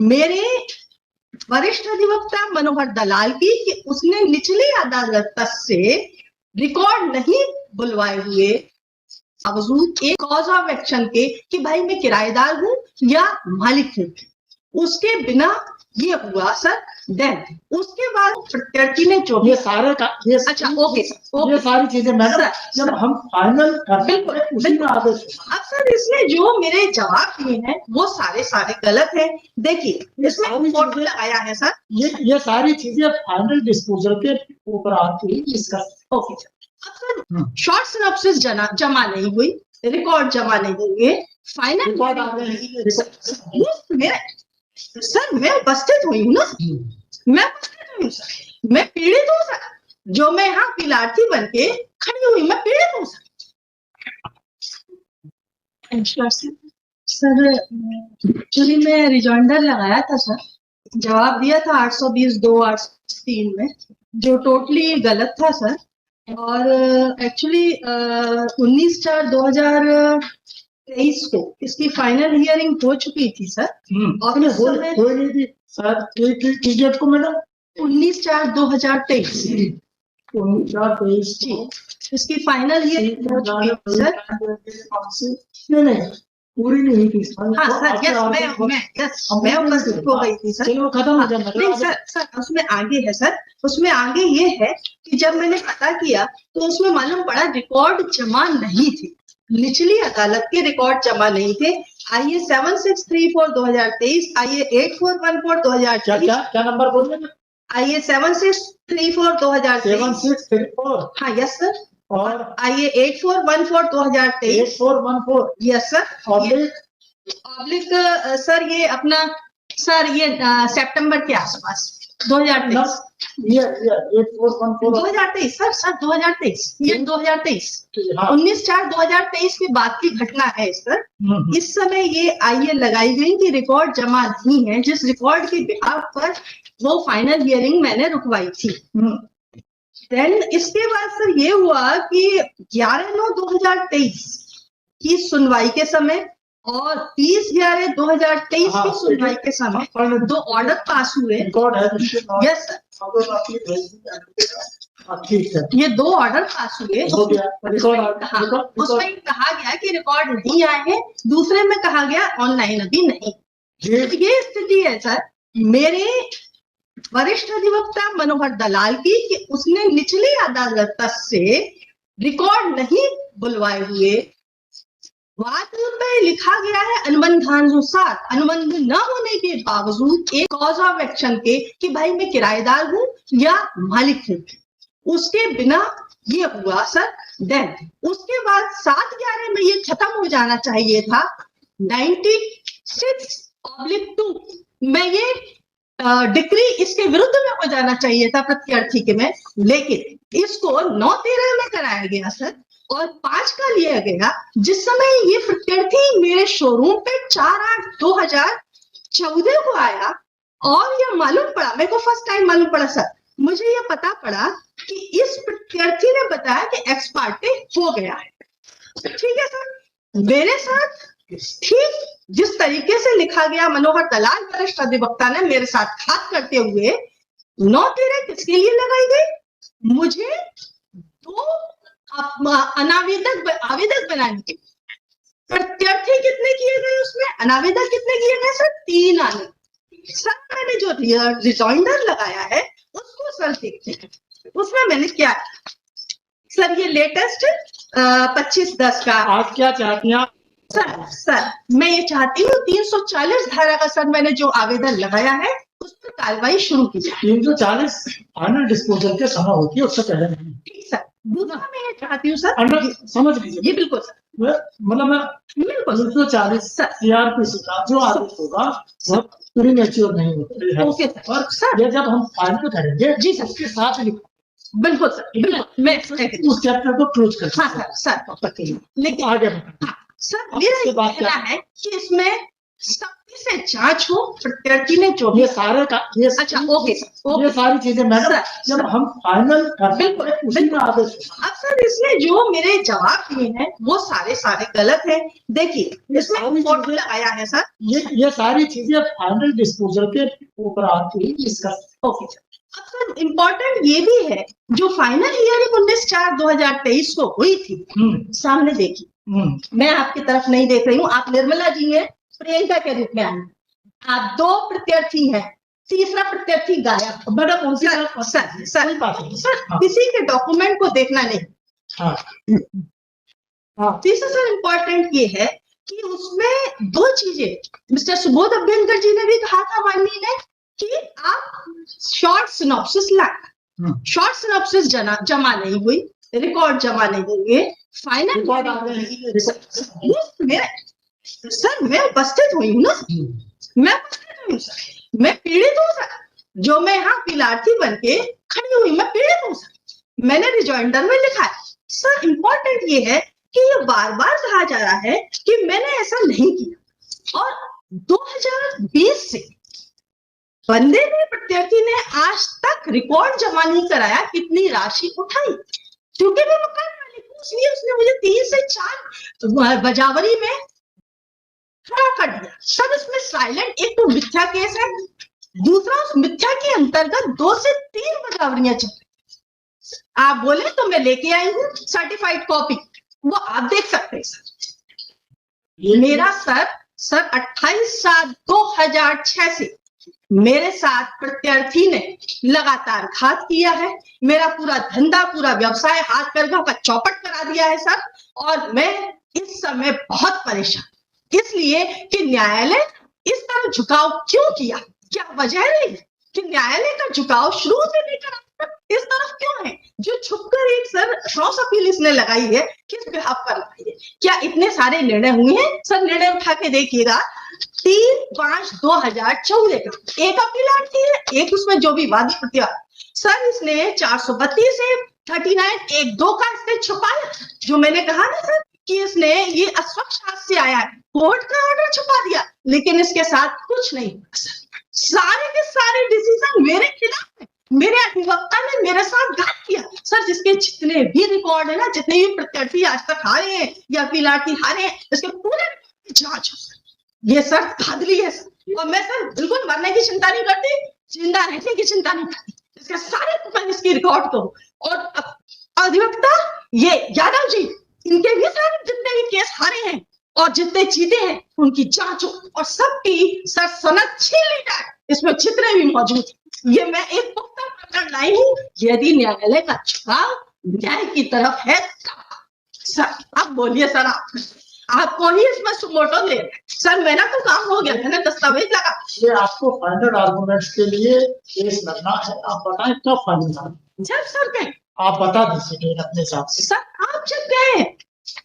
मेरे वरिष्ठ अधिवक्ता मनोहर दलाल की कि उसने निचली अदालत से रिकॉर्ड नहीं बुलवाए हुए बावजूद एक कॉज ऑफ एक्शन के कि भाई मैं किराएदार हूं या मालिक हूं, उसके बिना ये हुआ सर। देन उसके बाद प्रत्याशी ने जो ये सारे का ये अच्छा ओके सर, ये सारी चीजें मैडम जब हम फाइनल करते हैं उसी में आदेश होता है। अब सर इसमें जो मेरे जवाब दिए हैं वो सारे गलत हैं। देखिए इसमें फोटो लगाया है सर, ये सारी चीजें फाइनल डिस्पोजल के ऊपर आती है इसका। Okay sir. अब सर शॉर्ट सिनॉप्सिस जमा नहीं हुई, रिकॉर्ड जमा नहीं हुए, फाइनल रिकॉर्ड आ गए हैं। सर मैं उपस्थित हुई हूँ ना, मैं उपस्थित हुई हूँ सर, मैं पीड़ित हूँ सर, जो मैं यहाँ पिलार्थी बन के खड़ी हुई मैं पीड़ित हूँ सर। एक्चुअली मैं रिजॉइंडर लगाया था सर, जवाब दिया था 820(2)(3) में, जो टोटली गलत था सर। और एक्चुअली 19/4/2023 को इसकी फाइनल हियरिंग हो चुकी थी सर। और उस समय हो नहीं थी सर किस डेट को मैडम? 19/4/2023 जी इसकी फाइनल हियरिंग हो चुकी थी सर। नहीं पूरी नहीं थी। हाँ सर, मैं उपस्थित हो गई थी सर। चलो खत्म हो जाए। नहीं सर उसमें आगे है सर, उसमें आगे ये है कि जब मैंने पता किया तो उसमें मालूम पड़ा रिकॉर्ड जमा नहीं थे, निचली अदालत के रिकॉर्ड जमा नहीं थे। आइए 7634/2023, आइए 8414/2023। क्या नंबर बोल रहे हैं? आइए 7634/2023। 7634 हाँ यस सर। और आइए 8414/2023। 8414 यस सर। ऑब्लिक सर ये अपना सर ये सितंबर के आसपास 2023। ये 8414 2023 सर 2023, ये 2023 19/4/2023 के बाद की घटना है सर। इस समय ये आइए लगाई गई कि रिकॉर्ड जमा नहीं है, जिस रिकॉर्ड के बिहाफ पर वो फाइनल हियरिंग मैंने रुकवाई थी। देन इसके बाद सर ये हुआ कि 11/9/2023 की सुनवाई के समय और 20/11/2023 की सुनवाई के समय 2 ऑर्डर पास हुए। यस सर, ठीक है, ये 2 ऑर्डर पास हुए। उसमें कहा गया कि रिकॉर्ड नहीं आए हैं, दूसरे में कहा गया ऑनलाइन अभी नहीं। ये स्थिति है सर मेरे वरिष्ठ अधिवक्ता मनोहर दलाल की कि उसने निचली अदालत से रिकॉर्ड नहीं बुलवाए हुए वाद में लिखा गया है अनुबंधानुसार अनुबंध न होने के बावजूद एक कॉज ऑफ एक्शन के कि भाई मैं किराएदार हूं या मालिक हूं, उसके बिना ये हुआ सर। देन उसके बाद 7/11 में ये खत्म हो जाना चाहिए था। 96/2 में ये डिक्री इसके विरुद्ध में हो जाना चाहिए था प्रत्यार्थी के में, लेकिन इसको 9/13 में कराया गया सर और 5 का लिया गया। जिस समय ये प्रत्यार्थी मेरे शोरूम पे 4/8/2014 को आया और ये मालूम पड़ा, मेरे को फर्स्ट टाइम मालूम पड़ा सर, मुझे ये पता पड़ा कि इस प्रत्यार्थी ने बताया कि एक्स पार्टी हो गया है। ठीक है सर, मेरे साथ ठीक जिस तरीके से लिखा गया मनोहर दलाल वरिष्ठ अधिवक्ता ने मेरे साथ हाथ करते हुए 9/13 किसके लिए लगाई गई? मुझे 2 आवेदक बनाने के। प्रत्यार्थी कितने किए गए उसमें, अनावेदक कितने किए गए सर? 3 आने। सर मैंने जो रिजॉइंडर लगाया है उसको सर देखते हैं, उसमें मैंने क्या सर ये लेटेस्ट 25/10 का। आप क्या चाहती हैं? सर मैं ये चाहती हूँ 340 धारा का सर मैंने जो आवेदन लगाया है उस पर कार्रवाई शुरू की जाए। 340 फाइनल डिस्पोजल के समय होती है, उससे पहले नहीं। ठीक सर, दूसरा मैं ये चाहती हूँ सर, समझ लीजिए। ये बिल्कुल सर, मतलब मैं 340 सीआरपीसी का जो आदेश होगा वह पूरी मैच्योर नहीं होती है। ओके सर, ये जब हम फाइनल करेंगे जी सर उसके साथ बिल्कुल सर, बिल्कुल मैं उस चैप्टर को क्लोज करते हैं। हाँ सर, लेकिन आगे सर मेरा कहना है कि इसमें सब से जांच हो, प्रत्यार्थी ने जो भी ये सारे का ये अच्छा ओके सर ये सारी चीजें मैडम सर, जब हम फाइनल करते बिल्कुल, हैं उसी में आदेश होगा। अब सर इसमें जो मेरे जवाब दिए हैं वो सारे गलत हैं। देखिए ये इसमें सारी फोटो चीजें लगाया है सर। ये सारी चीजें फाइनल डिस्पोजल के ऊपर आती है इसका। ओके सर, अब सर इम्पोर्टेंट ये भी है जो फाइनल हियरिंग 19/4/2023 को हुई थी, सामने देखिए, मैं आपकी तरफ नहीं देख रही हूँ, आप निर्मला जी हैं, प्रियंका के रूप में आई, आप दो प्रत्यार्थी हैं, तीसरा प्रत्यार्थी गायब। मैडम उनकी सर किसी के डॉक्यूमेंट को देखना नहीं। तीसरा सर इम्पोर्टेंट ये है कि उसमें दो चीजें मिस्टर सुबोध अभ्यंकर जी ने भी कहा था माननीय ने कि आप शॉर्ट सिनॉप्सिस लाए, शॉर्ट सिनॉप्सिस जमा नहीं हुई, रिकॉर्ड जमा नहीं हुए, फाइनल सर मैं उपस्थित हुई हूँ ना, मैं उपस्थित हुई हूँ सर, मैं पीड़ित हूँ सर, जो मैं यहाँ पिलार्थी बन के खड़ी हुई, मैं पीड़ित हूँ सर, मैंने रिजॉइंडर में लिखा है सर। इंपॉर्टेंट ये है कि ये बार बार कहा जा रहा है कि मैंने ऐसा नहीं किया, और 2020 से बंदे ने, प्रत्यार्थी ने आज तक रिकॉर्ड जमा नहीं कराया कितनी राशि उठाई, क्योंकि मैं मकान मालिक हूं, इसलिए उसने मुझे 3 से 4 बजावरी में खड़ा कर दिया सर। इसमें साइलेंट एक तो मिथ्या केस है, दूसरा उस मिथ्या के अंतर्गत 2 से 3 बजावरियां चल रही। आप बोले तो मैं लेके आई हूँ सर्टिफाइड कॉपी, वो आप देख सकते हैं सर। मेरा सर 28/7/2006 से मेरे साथ प्रत्यार्थी ने लगातार घात किया है, मेरा पूरा धंधा, पूरा व्यवसाय हाथ पैर का चौपट करा दिया है सर, और मैं इस समय बहुत परेशान, इसलिए कि न्यायालय इस तरह झुकाव क्यों किया, क्या वजह नहीं कि न्यायालय का झुकाव शुरू से लेकर इस तरफ क्यों है, जो छुपकर एक सर क्रॉस अपील इसने लगाई है, किस बिहाफ पर लगाई है, क्या इतने सारे निर्णय हुए हैं सर? निर्णय उठा के देखिएगा, 3/5/2014 का एक अपील आती है, एक उसमें जो भी वादी प्रतिवाद सर, इसने 432 से 39(1)(2) का इसने छुपाया, जो मैंने कहा ना सर कि इसने ये अस्वच्छ हाथ से आया है, कोर्ट का ऑर्डर छुपा दिया, लेकिन इसके साथ कुछ नहीं हुआ सर, सारे के सारे डिसीजन मेरे खिलाफ है, मेरे अधिवक्ता ने मेरे साथ घात किया सर, जिसके जितने भी रिकॉर्ड है ना, जितने भी प्रत्यार्थी आज तक हारे हैं या पिलार्थी हारे हैं, इसके पूरे जांच हो सर, ये सर धांधली है सर, और मैं सर बिल्कुल मरने की चिंता नहीं करती, जिंदा रहने की चिंता नहीं करती, इसके सारे इसकी रिकॉर्ड को, और अधिवक्ता ये यादव जी, इनके भी सारे जितने भी केस हारे हैं और जितने जीते हैं उनकी जांच हो, और सबकी सर सनद छीन ली जाए, इसमें चित्र भी मौजूद है। ये मैं एक पुख्ता प्रकरण लाई हूँ, यदि न्यायालय का झुकाव न्याय की तरफ है सर, अब बोलिए सर, आपको ही इसमें सुमोटो ले सर, मेरा तो काम हो गया, मैंने दस्तावेज लगा। ये आपको फाइनल आर्गुमेंट्स के लिए केस लड़ना है, आप बताएं कब फाइनल सर कहें, आप बता दीजिए अपने हिसाब से सर, आप जब कहें,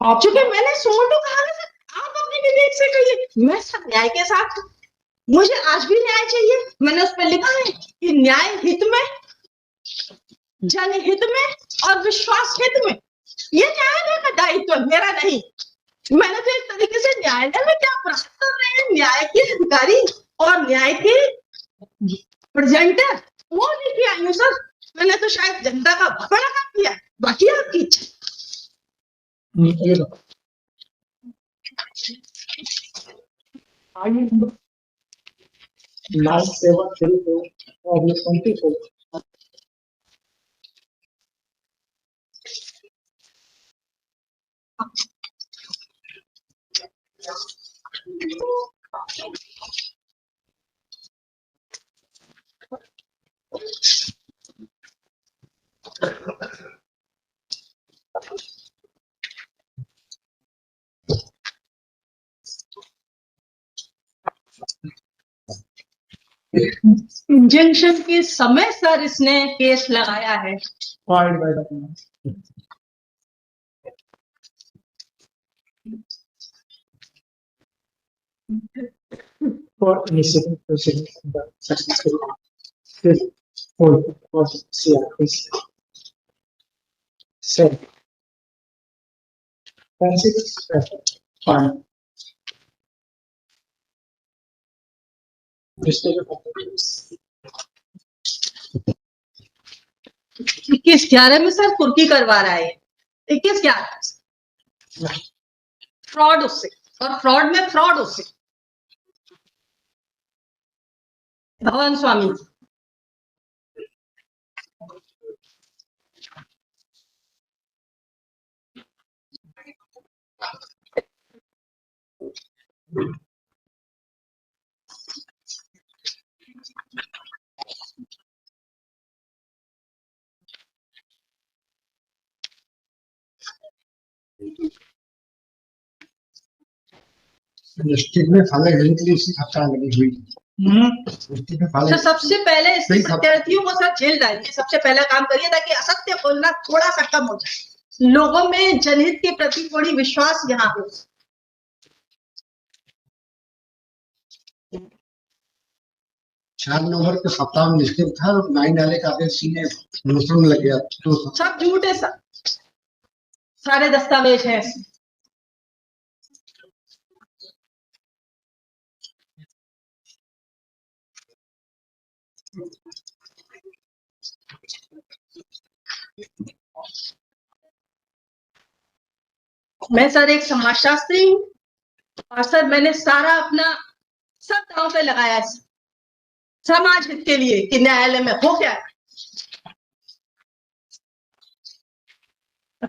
आप चूंकि मैंने सुमोटो कहा ना सर, आप अपने विवेक से कहिए, मैं सब न्याय के साथ, मुझे आज भी न्याय चाहिए, मैंने उस पर लिखा है कि न्याय हित में, जनहित में और विश्वास हित में, ये न्यायालय का दायित्व है, मेरा नहीं। मैंने तो एक तरीके से न्यायालय में क्या अपराध कर रहे हैं न्याय के अधिकारी और न्याय के प्रेजेंटर, वो लेके आई हूँ सर, मैंने तो शायद जनता का बड़ा काम किया, बाकी आपकी इच्छा। लास्ट 7/3 और 24 इंजंक्शन के समय सर इसने केस लगाया है, filed by the for initiating proceedings in the successful hold of CRPC. So, that's it. Fine. रिश्ते के पत्ते 21/11 में सर कुर्की करवा रहा है 21/11 फ्रॉड उससे और फ्रॉड में फ्रॉड उससे भवन स्वामी डिस्ट्रिक्ट में फाले गिनने के लिए इसी हफ्ता लगी हुई डिस्ट्रिक्ट में फाले सर सबसे पहले इस प्रत्यार्थियों को सर जेल डालिए सबसे पहला काम करिए ताकि असत्य बोलना थोड़ा सा कम हो जाए लोगों में जनहित के प्रति थोड़ी विश्वास यहाँ हो 4 नवंबर के सप्ताह में निश्चित था और 9 नाले का आदेश सीने दूसरों में लग गया तो सब झूठ है सर सारे दस्तावेज हैं इसमें। मैं सर एक समाजशास्त्री हूँ और सर मैंने सारा अपना सब दांव पे लगाया है समाज हित के लिए कि न्यायालय में हो क्या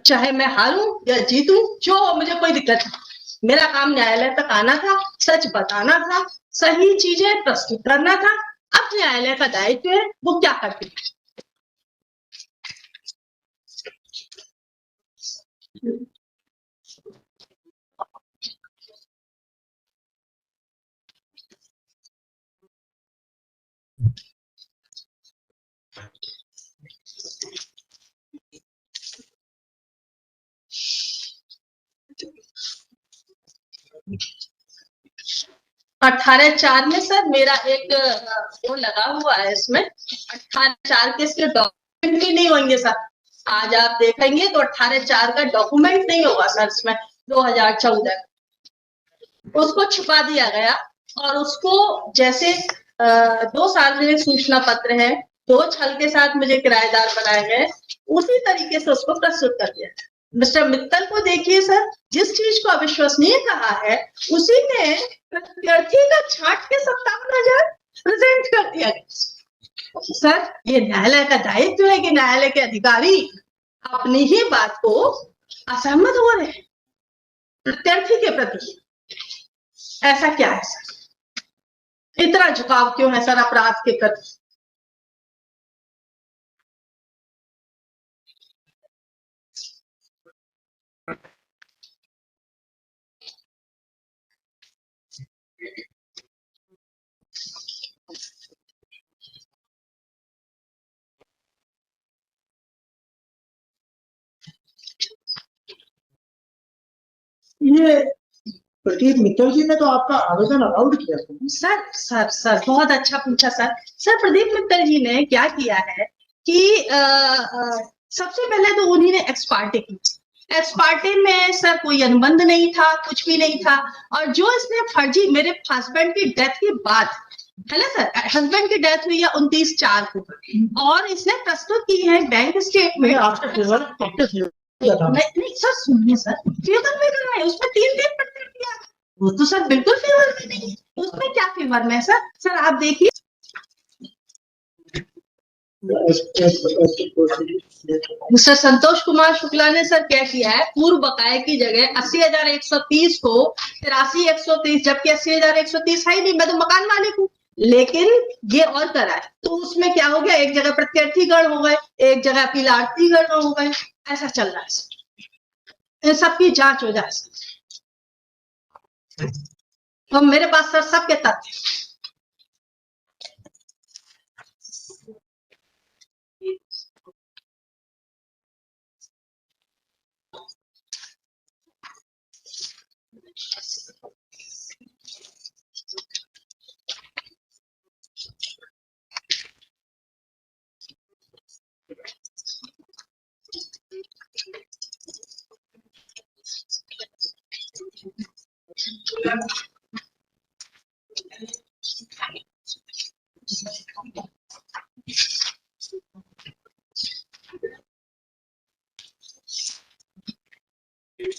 चाहे मैं हारूं या जीतूं जो मुझे कोई दिक्कत नहीं मेरा काम न्यायालय तक आना था सच बताना था सही चीजें प्रस्तुत करना था अब न्यायालय का दायित्व है वो क्या करती है अठारह 4 में सर मेरा एक वो लगा हुआ है इसमें 18/4 के इसके डॉक्यूमेंट भी नहीं होंगे सर आज आप देखेंगे तो 18/4 का डॉक्यूमेंट नहीं होगा सर इसमें 2014 उसको छुपा दिया गया और उसको जैसे 2 सार्वजनिक सूचना पत्र है 2 छल के साथ मुझे किराएदार बनाए गए उसी तरीके से उसको प्रस्तुत कर दिया मिस्टर मित्तल को देखिए सर जिस चीज को अविश्वसनीय कहा है उसी में प्रत्यार्थी का छाट के 57,000 प्रेजेंट कर दिया गया सर ये न्यायालय का दायित्व है कि न्यायालय के अधिकारी अपनी ही बात को असहमत हो रहे हैं प्रत्यार्थी के प्रति ऐसा क्या है सर इतना झुकाव क्यों है सर अपराध के प्रति ये प्रदीप मित्तल जी ने तो आपका आवेदन अलाउड किया था सर बहुत अच्छा पूछा सर प्रदीप मित्तल जी ने क्या किया है कि सबसे पहले तो उन्हीं ने एक्स पार्टी की एक्स पार्टी में सर कोई अनुबंध नहीं था कुछ भी नहीं था और जो इसने फर्जी मेरे हस्बैंड की डेथ के बाद है ना सर हस्बैंड की डेथ हुई है 29/4 को और इसने प्रस्तुत की है बैंक स्टेटमेंट नहीं सर सुनिए सर फेवर में करना है उसमें 3-3% दिया वो तो सर बिल्कुल फेवर में नहीं है उसमें क्या फेवर में है सर आप देखिए मिस्टर संतोष कुमार शुक्ला ने सर क्या किया है पूर्व बकाये की जगह 80,130 को 83,130 जबकि 80,130 है ही नहीं मैं तो मकान मालिक हूँ लेकिन ये और करा है तो उसमें क्या हो गया एक जगह प्रत्यार्थी गण हो गए एक जगह अपीलार्थी गण हो गए ऐसा चल रहा है इन सबकी जांच हो जाए तो मेरे पास सर सबके तथ्य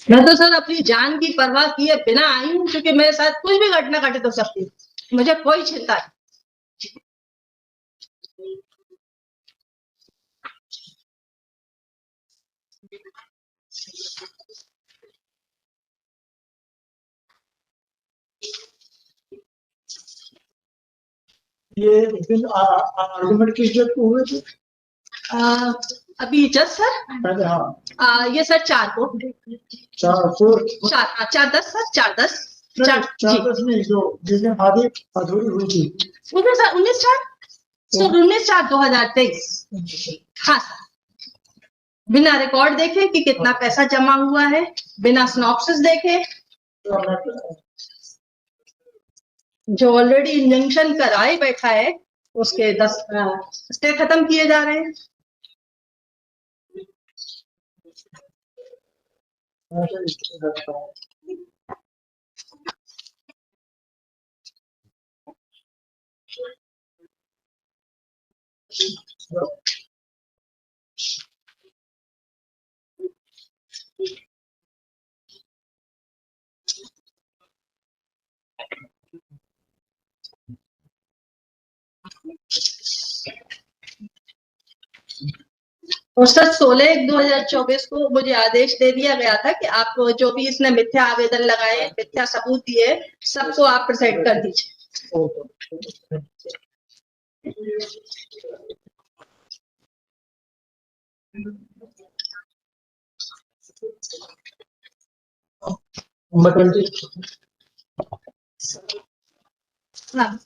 मैं तो सर अपनी जान की परवाह किए बिना आई हूँ, क्योंकि मेरे साथ कुछ भी घटना घटे तो सकती है, मुझे कोई चिंता नहीं। ये दिन आर्गुमेंट किस डेट को हुए थे? अभी जज सर, पहले हाँ ये सर 4 को, 4 4-10 सर, 4-10 4 10 में जो जिस दिन आधी अधूरी हुई थी। उसमें सर 19/4/2023। हाँ सर, बिना रिकॉर्ड देखे कि कितना पैसा जमा हुआ है, बिना सिनॉप्सिस देखे, जो ऑलरेडी इंजंक्शन कराए बैठा है उसके 10 स्टे खत्म किए जा रहे हैं। और सर 16/1/2024 को मुझे आदेश दे दिया गया था कि आप जो भी इसने मिथ्या आवेदन लगाए, मिथ्या सबूत दिए, सबको आप प्रेजेंट कर दीजिए। मटन हाँ।